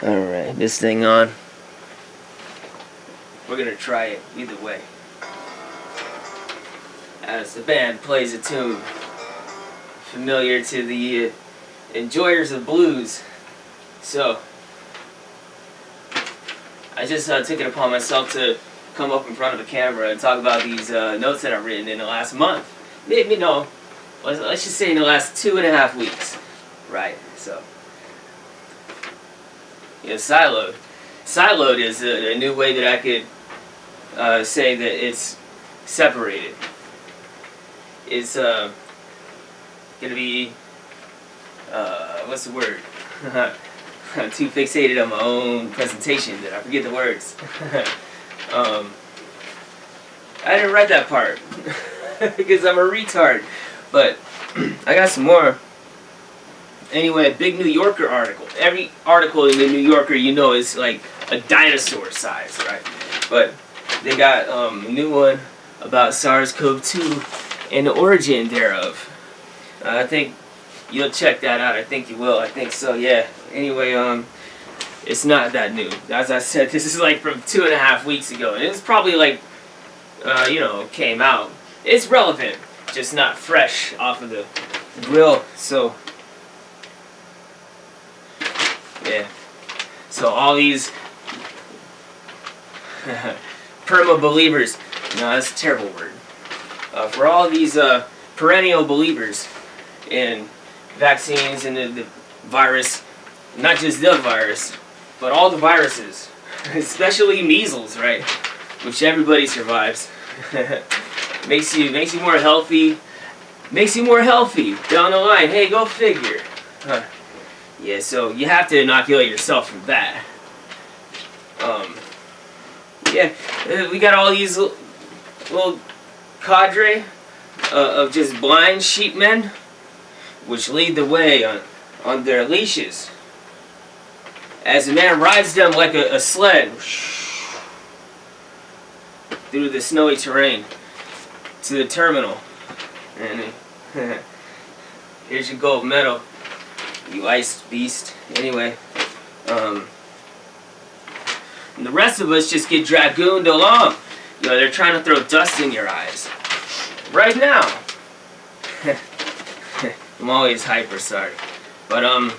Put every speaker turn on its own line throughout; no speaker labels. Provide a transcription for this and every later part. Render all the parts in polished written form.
Alright, this thing on. We're gonna try it either way. As the band plays a tune familiar to the enjoyers of blues. So, I just took it upon myself to come up in front of the camera and talk about these notes that I've written in the last month. Maybe no, let's just say in the last 2.5 weeks. Right, so. Yeah, siloed. Siloed is a new way that I could say that it's separated. It's gonna be, what's the word? I'm too fixated on my own presentation that I forget the words. I didn't write that part because I'm a retard. But I got some more. Anyway, a big New Yorker article. Every article in the New Yorker, you know, is like a dinosaur size, right? But they got a new one about SARS-CoV-2 and the origin thereof. I think you'll check that out. I think you will. I think so, yeah. Anyway, it's not that new. As I said, this is like from 2.5 weeks ago. And it's probably like, you know, came out. It's relevant, just not fresh off of the grill. So, yeah. So all these perma-believers, no, that's a terrible word. For all these perennial believers in vaccines and the virus, not just the virus, but all the viruses, especially measles, right? Which everybody survives. makes you more healthy. Makes you more healthy down the line. Hey, go figure. Yeah, so you have to inoculate yourself from that. Yeah, we got all these little cadre of just blind sheepmen, which lead the way on their leashes as the man rides them like a sled through the snowy terrain to the terminal. And here's your gold medal, you iced beast. Anyway, and the rest of us just get dragooned along. You know, they're trying to throw dust in your eyes right now. I'm always hyper, sorry. But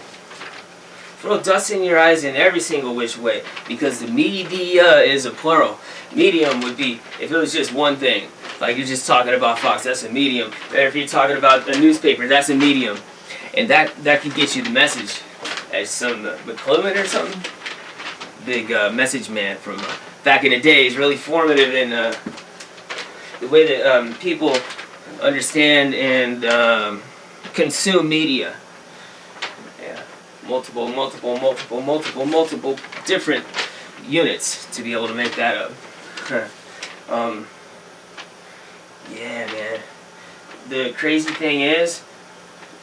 throw dust in your eyes in every single which way, because the media is a plural. Medium would be if it was just one thing. Like you're just talking about Fox, that's a medium. Or if you're talking about a newspaper, that's a medium. And that could get you the message. As some McClumen or something. Big message man from back in the day. He's really formative in the way that people understand and consume media. Yeah, multiple different units to be able to make that up. Yeah, man. The crazy thing is,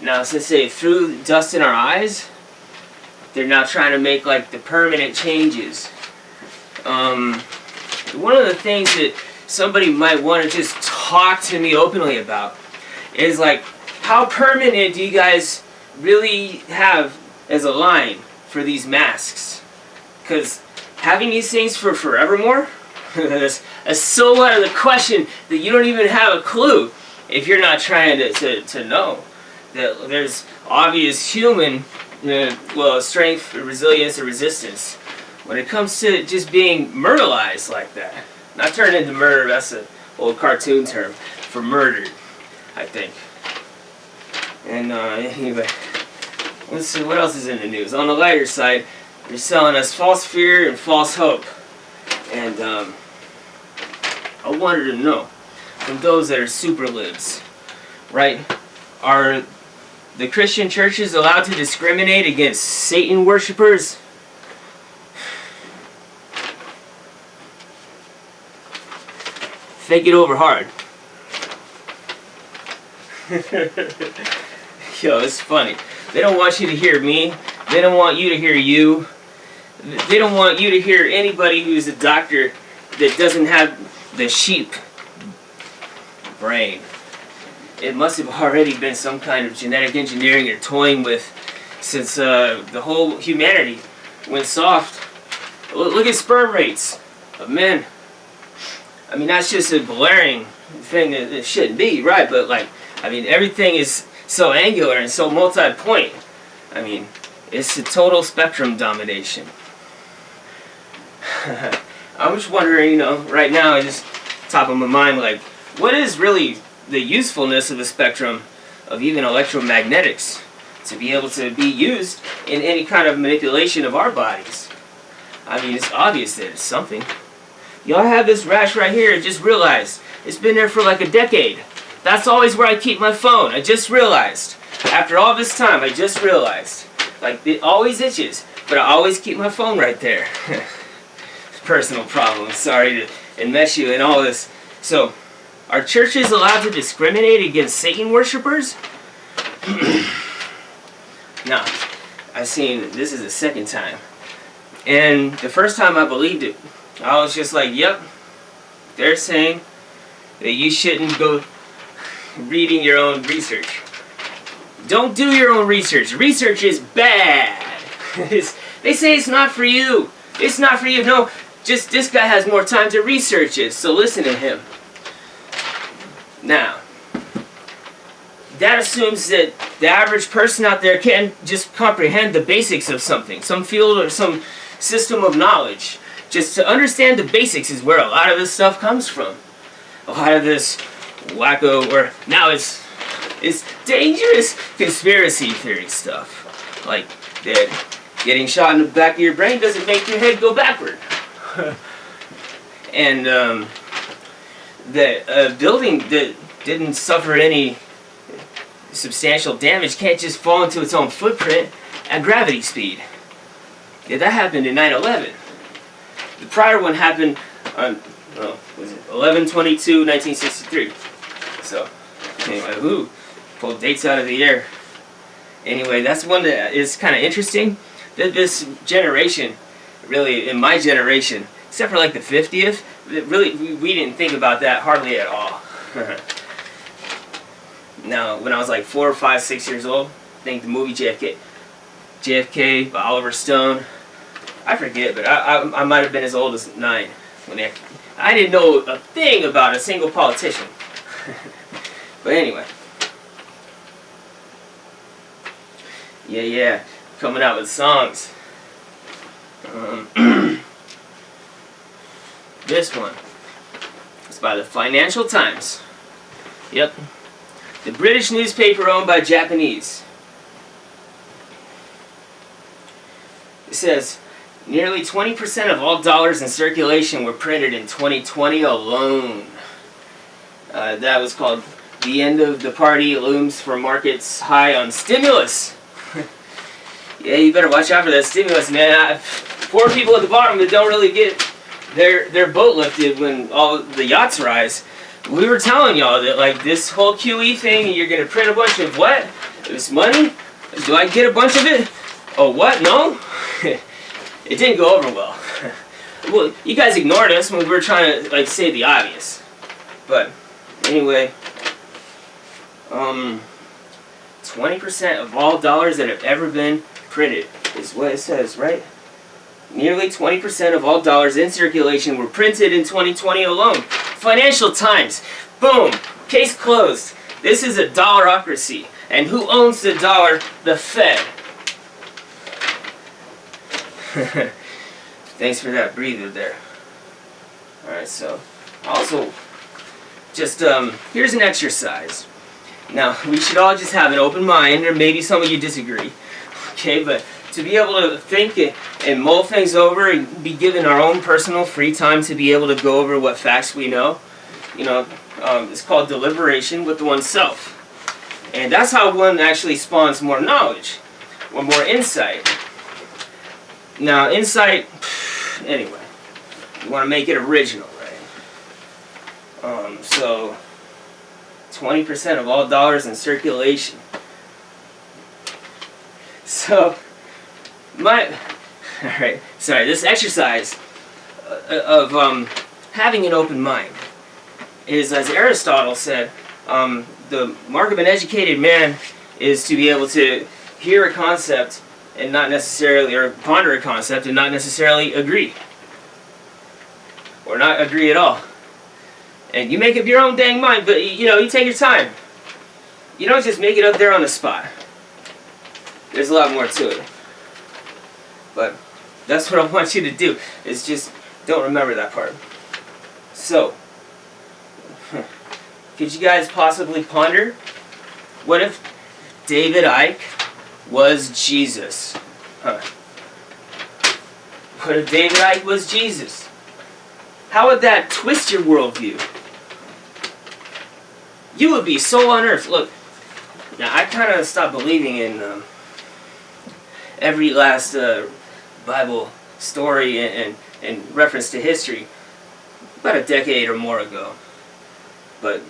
now since they threw dust in our eyes, they're now trying to make like the permanent changes. One of the things that somebody might want to just talk to me openly about is like, how permanent do you guys really have as a line for these masks? Because having these things for forevermore, that's so out of the question that you don't even have a clue if you're not trying to know that there's obvious human strength, resilience, or resistance when it comes to just being murderized like that. Not turned into murder, that's an old cartoon term for murdered, I think. And anyway, let's see what else is in the news. On the lighter side, they're selling us false fear and false hope. And I wanted to know from those that are super libs, right? Are the Christian churches allowed to discriminate against Satan worshippers? Think it over hard. Yo, it's funny. They don't want you to hear me. They don't want you to hear you. They don't want you to hear anybody who's a doctor that doesn't have the sheep brain. It must have already been some kind of genetic engineering you're toying with since the whole humanity when soft. Look at sperm rates of men. I mean, that's just a blaring thing that it shouldn't be, right? But like, I mean, everything is so angular and so multi-point. I mean, it's a total spectrum domination. I'm just wondering, right now, it's just top of my mind, like, what is really the usefulness of a spectrum of even electromagnetics to be able to be used in any kind of manipulation of our bodies? I mean, it's obvious that it's something. Y'all have this rash right here. I just realized it's been there for like a decade. That's always where I keep my phone. I just realized. After all this time, I just realized. Like, it always itches, but I always keep my phone right there. Personal problem. Sorry to enmesh you in all this. So, are churches allowed to discriminate against Satan worshipers? No. I've seen, this is the second time. And the first time I believed it, I was just like, yep, they're saying that you shouldn't go reading your own research. Don't do your own research. Research is bad. They say it's not for you. It's not for you. No, just this guy has more time to research it, so listen to him. Now, that assumes that the average person out there can just comprehend the basics of something, some field or some system of knowledge. Just to understand the basics is where a lot of this stuff comes from. A lot of this wacko, or now it's dangerous conspiracy theory stuff. Like that getting shot in the back of your brain doesn't make your head go backward. And that a building that didn't suffer any substantial damage can't just fall into its own footprint at gravity speed. Yeah, that happened in 9/11. The prior one happened on, was it 11/22/1963. So, anyway, pulled dates out of the air. Anyway, that's one that is kind of interesting. That this generation, really, in my generation, except for like the 50th, really, we didn't think about that hardly at all. Now, when I was like 4, 5, 6 years old, I think the movie JFK by Oliver Stone, I forget, but I might have been as old as 9 when I didn't know a thing about a single politician. But anyway, yeah, coming out with songs. This one is by the Financial Times. Yep, the British newspaper owned by Japanese. It says, nearly 20% of all dollars in circulation were printed in 2020 alone. That was called The End of the Party Looms for Markets High on Stimulus. Yeah, you better watch out for that stimulus, man. Poor people at the bottom that don't really get their boat lifted when all the yachts rise. We were telling y'all that, like, this whole QE thing, you're going to print a bunch of what? This money? Do I get a bunch of it? Oh, what? No? It didn't go over well. Well, you guys ignored us when we were trying to, like, say the obvious. But, anyway, 20% of all dollars that have ever been printed is what it says, right? Nearly 20% of all dollars in circulation were printed in 2020 alone. Financial Times. Boom. Case closed. This is a dollarocracy. And who owns the dollar? The Fed. Thanks for that breather there. Alright, so also just here's an exercise. Now, we should all just have an open mind, or maybe some of you disagree. Okay, but to be able to think and mull things over and be given our own personal free time to be able to go over what facts we know, it's called deliberation with oneself. And that's how one actually spawns more knowledge, or more insight. Now, insight, anyway, you want to make it original, right? So, 20% of all dollars in circulation. So, alright, sorry, this exercise of having an open mind is, as Aristotle said, the mark of an educated man is to be able to hear a concept and not necessarily, or ponder a concept and not necessarily agree. Or not agree at all. And you make up your own dang mind, but you take your time. You don't just make it up there on the spot. There's a lot more to it. But that's what I want you to do, is just don't remember that part. So, could you guys possibly ponder, what if David Icke was Jesus? What if David Icke was Jesus? How would that twist your worldview? You would be so unearthed. Look, now I kind of stopped believing in every last Bible story and reference to history about a decade or more ago. But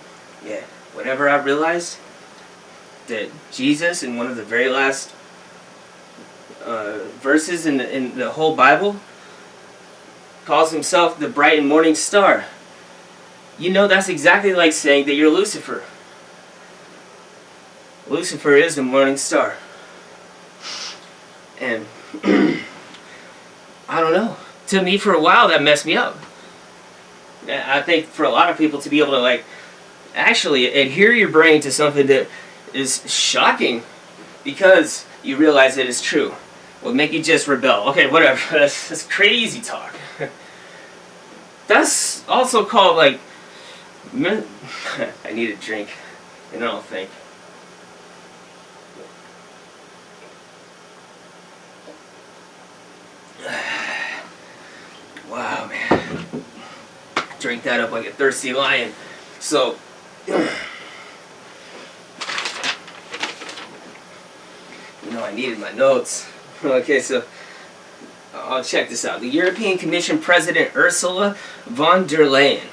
yeah, whenever I realized that Jesus, in one of the very last verses in the whole Bible, calls himself the bright and morning star, that's exactly like saying that you're Lucifer. Lucifer is the morning star. And I don't know. To me, for a while, that messed me up. I think for a lot of people to be able to actually adhere your brain to something that is shocking because you realize that it's true will make you just rebel. Okay, whatever. That's crazy talk. That's also called I need a drink, and I don't think. Wow, man. Drink that up like a thirsty lion. So, I needed my notes. Okay, so I'll check this out. The European Commission President Ursula von der Leyen.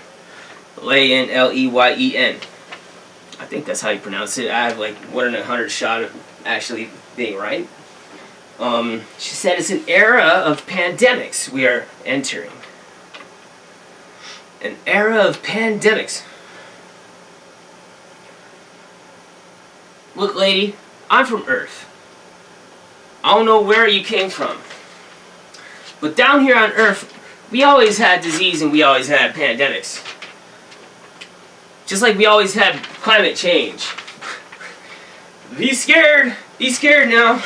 Leyen, L-E-Y-E-N. I think that's how you pronounce it. I have 1 in 100 shot of actually being right. She said it's an era of pandemics we are entering. An era of pandemics. Look, lady, I'm from Earth. I don't know where you came from. But down here on Earth, we always had disease and we always had pandemics. Just like we always had climate change. Be scared! Be scared now!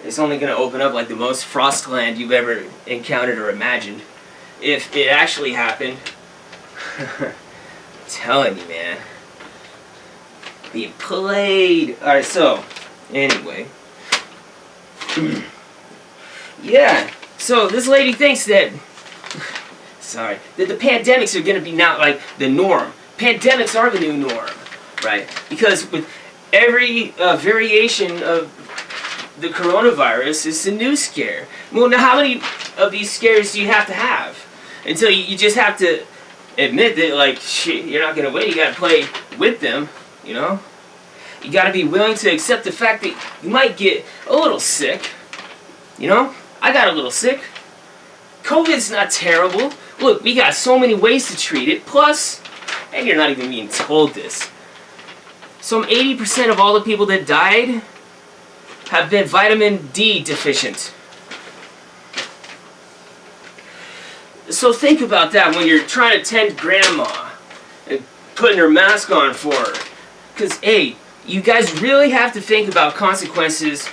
It's only going to open up like the most frost land you've ever encountered or imagined. If it actually happened. I'm telling you, man. Being played. Alright, so, anyway. Yeah, so this lady thinks that, that the pandemics are going to be now like the norm. Pandemics are the new norm, right? Because with every variation of the coronavirus, it's a new scare. Well, now how many of these scares do you have to have? Until you just have to admit that, shit, you're not going to win. You got to play with them, You got to be willing to accept the fact that you might get a little sick. I got a little sick. COVID's not terrible. Look, we got so many ways to treat it. Plus, and you're not even being told this, some 80% of all the people that died have been vitamin D deficient. So think about that when you're trying to tend grandma and putting her mask on for her. Because, hey, you guys really have to think about consequences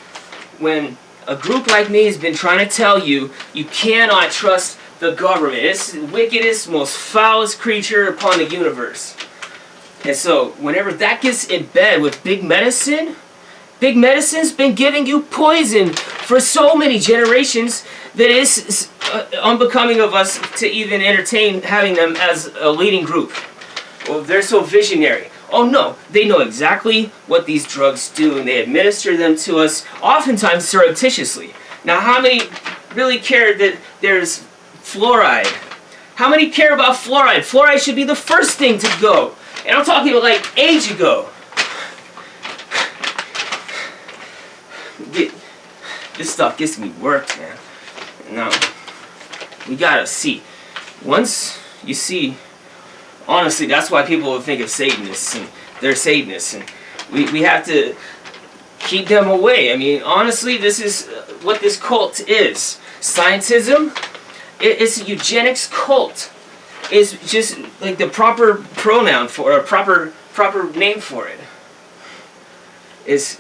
when a group like me has been trying to tell you you cannot trust the government. It's the wickedest, most foulest creature upon the universe. And so, whenever that gets in bed with big medicine's been giving you poison for so many generations that it's unbecoming of us to even entertain having them as a leading group. Well, they're so visionary. Oh no, they know exactly what these drugs do and they administer them to us, oftentimes surreptitiously. Now, how many really care that there's fluoride? How many care about fluoride? Fluoride should be the first thing to go. And I'm talking about age ago. This stuff gets me worked, man. No. We gotta see. Once you see, honestly, that's why people would think of Satanists, and they're Satanists. And we have to keep them away. I mean, honestly, this is what this cult is. Scientism, it's a eugenics cult. It's just like the proper pronoun for, or proper name for it. It's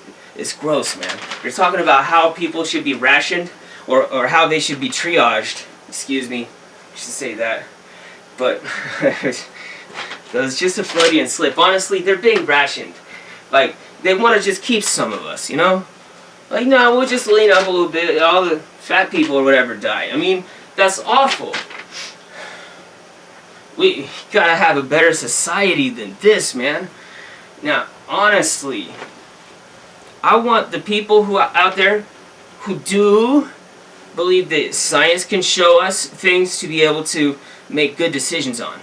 gross, man. You're talking about how people should be rationed, or how they should be triaged. Excuse me, I should say that. But it was just a Freudian slip. Honestly, they're being rationed. Like, they want to just keep some of us, you know? Like, no, we'll just lean up a little bit, all the fat people or whatever die. I mean, that's awful. We gotta have a better society than this, man. Now, honestly, I want the people who are out there who do believe that science can show us things to be able to make good decisions on.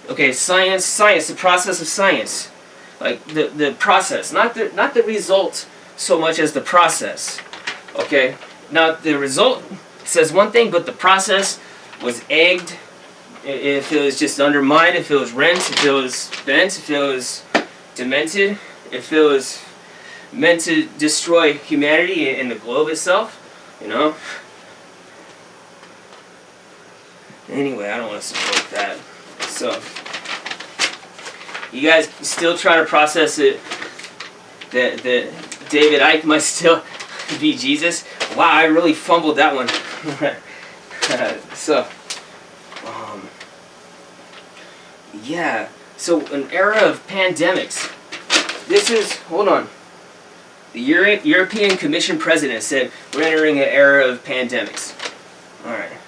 Okay, science, the process of science. Like the process, not the result so much as the process. Okay? Now the result says one thing, but the process was egged, if it was just undermined, if it was rent, if it was bent, if it was demented, if it was meant to destroy humanity and the globe itself, you know? Anyway, I don't want to support that. So, you guys still trying to process it that David Icke might still be Jesus? Wow, I really fumbled that one. So, yeah. So, an era of pandemics. This is, hold on. The European Commission President said we're entering an era of pandemics. Alright.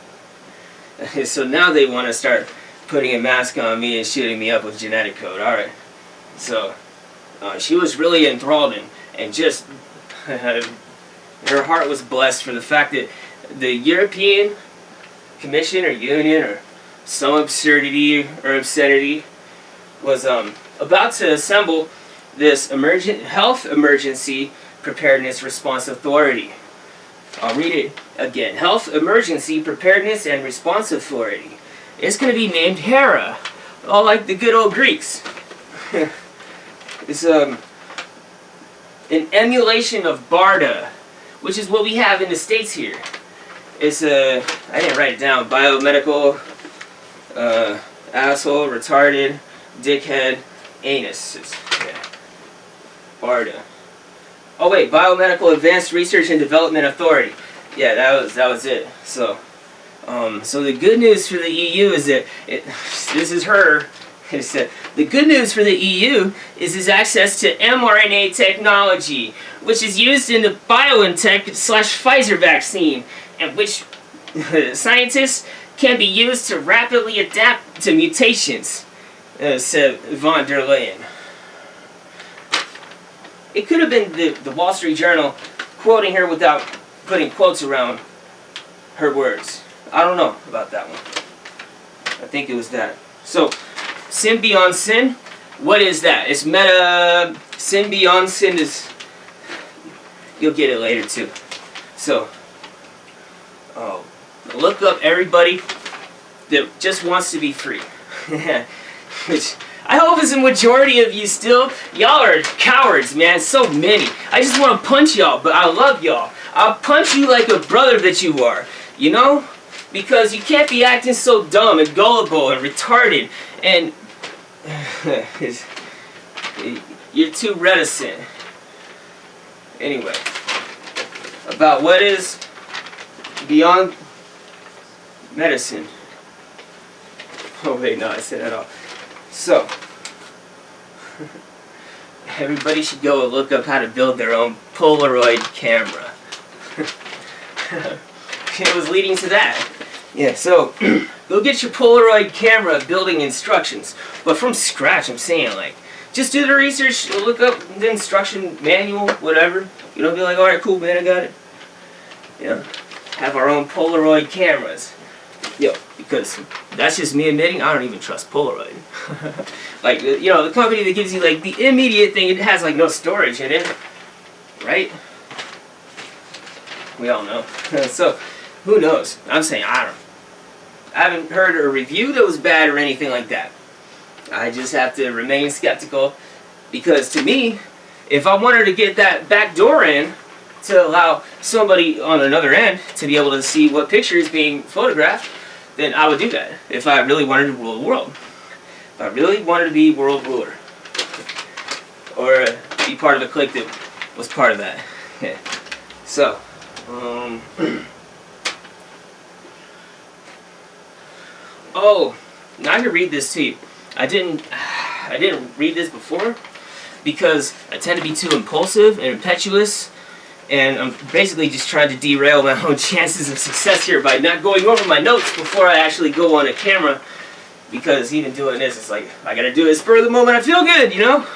So now they want to start putting a mask on me and shooting me up with genetic code. Alright. So, she was really enthralled and just, her heart was blessed for the fact that the European Commission or Union or some absurdity or obscenity was about to assemble this health emergency preparedness response authority. I'll read it again. Health emergency preparedness and response authority. It's going to be named HERA, all like the good old Greeks. It's an emulation of BARDA, which is what we have in the States here. It's I didn't write it down. Biomedical, asshole, retarded, dickhead, anus. Yeah. BARDA. Oh wait, Biomedical Advanced Research and Development Authority. Yeah, that was it. So, so the good news for the EU is that this is her. The good news for the EU is his access to mRNA technology, which is used in the BioNTech/Pfizer vaccine, and which scientists can be used to rapidly adapt to mutations, said von der Leyen. It could have been the Wall Street Journal quoting her without putting quotes around her words. I don't know about that one. I think it was that. So, sin beyond sin, what is that? It's meta. Sin beyond sin is, you'll get it later too. So, look up everybody that just wants to be free. Which I hope is a majority of you still. Y'all are cowards, man. So many. I just want to punch y'all, but I love y'all. I'll punch you like a brother that you are. You know? Because you can't be acting so dumb and gullible and retarded and you're too reticent. Anyway, about what is beyond medicine. Oh wait, no, I said that all. So, everybody should go look up how to build their own Polaroid camera. It was leading to that. Yeah, so, go get your Polaroid camera building instructions. But from scratch, I'm saying, like, just do the research, look up the instruction manual, whatever. You don't be like, alright, cool, man, I got it. You know, have our own Polaroid cameras. Yo, because that's just me admitting I don't even trust Polaroid. Like, you know, the company that gives you, like, the immediate thing, it has, like, no storage in it. Right? We all know. So, who knows? I'm saying, I haven't heard a review that was bad or anything like that. I just have to remain skeptical because to me, if I wanted to get that back door in to allow somebody on another end to be able to see what picture is being photographed, then I would do that if I really wanted to rule the world. If I really wanted to be world ruler. Or be part of a clique that was part of that. Okay. So, oh, now I can read this to you. I didn't read this before because I tend to be too impulsive and impetuous, and I'm basically just trying to derail my own chances of success here by not going over my notes before I actually go on a camera, because even doing this, it's like, I gotta do it spur of the moment, I feel good, you know?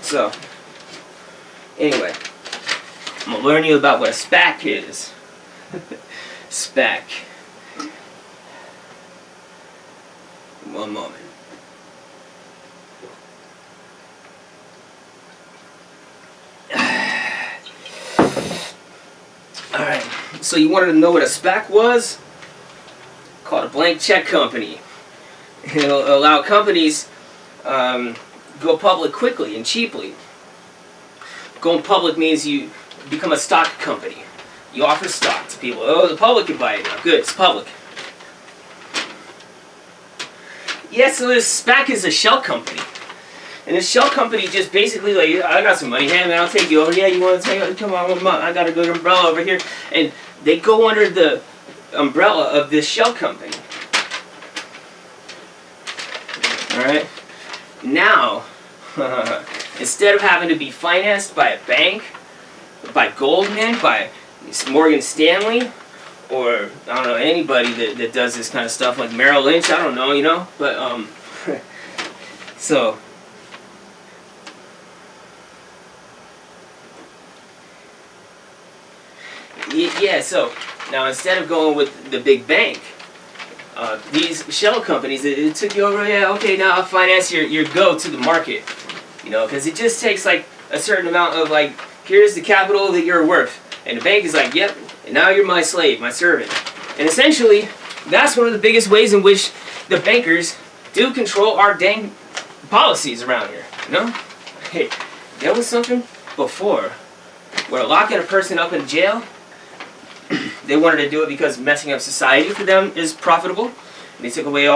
So, anyway, I'm gonna learn you about what a SPAC is. SPAC. One moment. Alright, so you wanted to know what a SPAC was? Called a blank check company. It'll allow companies go public quickly and cheaply. Going public means you become a stock company. You offer stock to people. Oh, the public can buy it now. Good, it's public. Yeah, so this SPAC is a shell company. And this shell company just basically like, I got some money, hey man, I'll take you over. Yeah, you want to take, come on, I got a good umbrella over here. And they go under the umbrella of this shell company. Alright? Now, instead of having to be financed by a bank, by Goldman, by Morgan Stanley, or I don't know, anybody that does this kind of stuff, like Merrill Lynch, I don't know, you know, but so yeah, so now instead of going with the big bank, these shell companies, it took you over, yeah, okay, now I'll finance your go to the market, you know, because it just takes like a certain amount of like, here's the capital that you're worth, and the bank is like, yep, and now you're my slave, my servant. And essentially, that's one of the biggest ways in which the bankers do control our dang policies around here, you know? Hey, there was something before where locking a person up in jail, they wanted to do it because messing up society for them is profitable. And they took away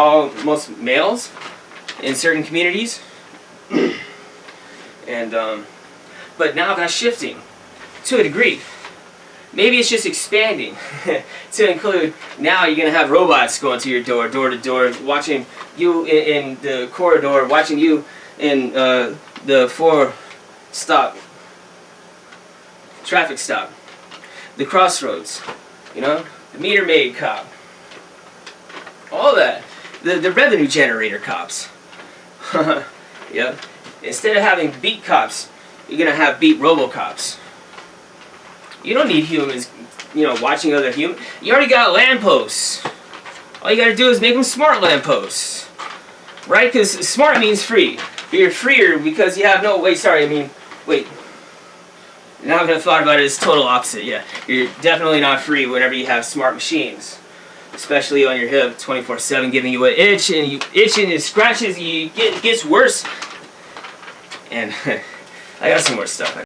most males in certain communities. And but now that's shifting to a degree. Maybe it's just expanding to include, now you're going to have robots going to your door, door to door, watching you in the corridor, watching you in the traffic stop, the crossroads, you know, the meter maid cop, all that, the revenue generator cops. Yep. Instead of having beat cops, you're going to have beat robocops. You don't need humans, you know, watching other humans. You already got lampposts. All you got to do is make them smart lampposts. Right? Because smart means free. But you're freer because you have no... Wait. Now that I've thought about it, it's total opposite, yeah. You're definitely not free whenever you have smart machines. Especially on your hip, 24/7, giving you an itch, and you itch and it scratches, it gets worse. And I got some more stuff.